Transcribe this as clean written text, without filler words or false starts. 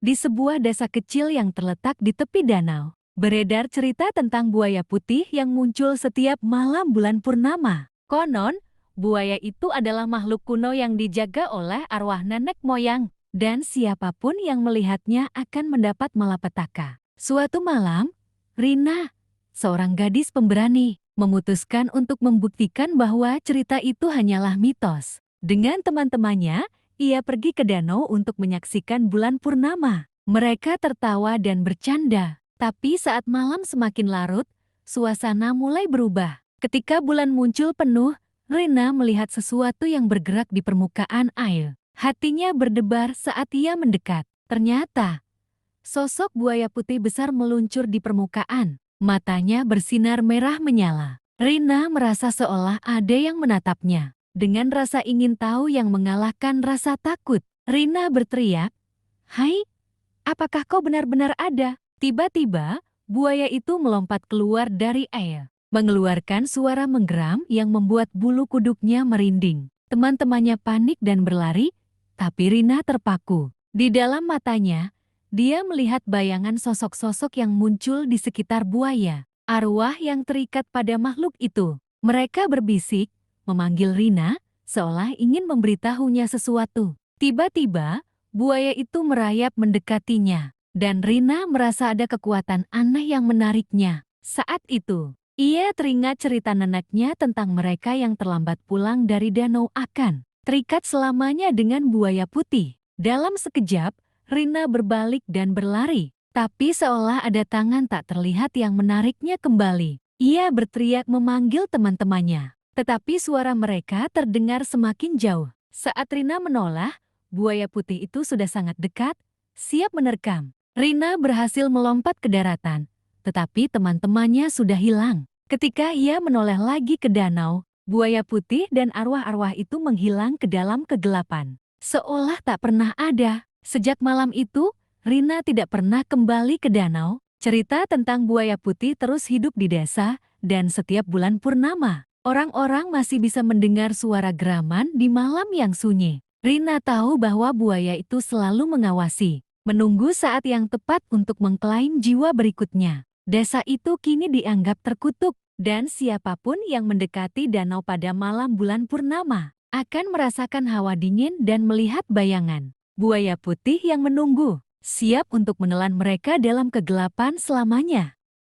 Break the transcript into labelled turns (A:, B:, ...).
A: Di sebuah desa kecil yang terletak di tepi danau, beredar cerita tentang buaya putih yang muncul setiap malam bulan purnama. Konon, buaya itu adalah makhluk kuno yang dijaga oleh arwah nenek moyang, dan siapapun yang melihatnya akan mendapat malapetaka. Suatu malam, Rina, seorang gadis pemberani, memutuskan untuk membuktikan bahwa cerita itu hanyalah mitos. Dengan teman-temannya, ia pergi ke danau untuk menyaksikan bulan purnama. Mereka tertawa dan bercanda. Tapi saat malam semakin larut, suasana mulai berubah. Ketika bulan muncul penuh, Rina melihat sesuatu yang bergerak di permukaan air. Hatinya berdebar saat ia mendekat. Ternyata, sosok buaya putih besar meluncur di permukaan. Matanya bersinar merah menyala. Rina merasa seolah ada yang menatapnya. Dengan rasa ingin tahu yang mengalahkan rasa takut, Rina berteriak, "Hai, apakah kau benar-benar ada?" Tiba-tiba, buaya itu melompat keluar dari air, mengeluarkan suara menggeram yang membuat bulu kuduknya merinding. Teman-temannya panik dan berlari, tapi Rina terpaku. Di dalam matanya, dia melihat bayangan sosok-sosok yang muncul di sekitar buaya. Arwah yang terikat pada makhluk itu. Mereka berbisik, memanggil Rina, seolah ingin memberitahunya sesuatu. Tiba-tiba, buaya itu merayap mendekatinya, dan Rina merasa ada kekuatan aneh yang menariknya. Saat itu, ia teringat cerita neneknya tentang mereka yang terlambat pulang dari danau akan terikat selamanya dengan buaya putih. Dalam sekejap, Rina berbalik dan berlari, tapi seolah ada tangan tak terlihat yang menariknya kembali. Ia berteriak memanggil teman-temannya. Tetapi suara mereka terdengar semakin jauh. Saat Rina menoleh, buaya putih itu sudah sangat dekat, siap menerkam. Rina berhasil melompat ke daratan, tetapi teman-temannya sudah hilang. Ketika ia menoleh lagi ke danau, buaya putih dan arwah-arwah itu menghilang ke dalam kegelapan. Seolah tak pernah ada. Sejak malam itu, Rina tidak pernah kembali ke danau. Cerita tentang buaya putih terus hidup di desa, dan setiap bulan purnama, orang-orang masih bisa mendengar suara geraman di malam yang sunyi. Rina tahu bahwa buaya itu selalu mengawasi, menunggu saat yang tepat untuk mengklaim jiwa berikutnya. Desa itu kini dianggap terkutuk, dan siapapun yang mendekati danau pada malam bulan purnama akan merasakan hawa dingin dan melihat bayangan buaya putih yang menunggu, siap untuk menelan mereka dalam kegelapan selamanya.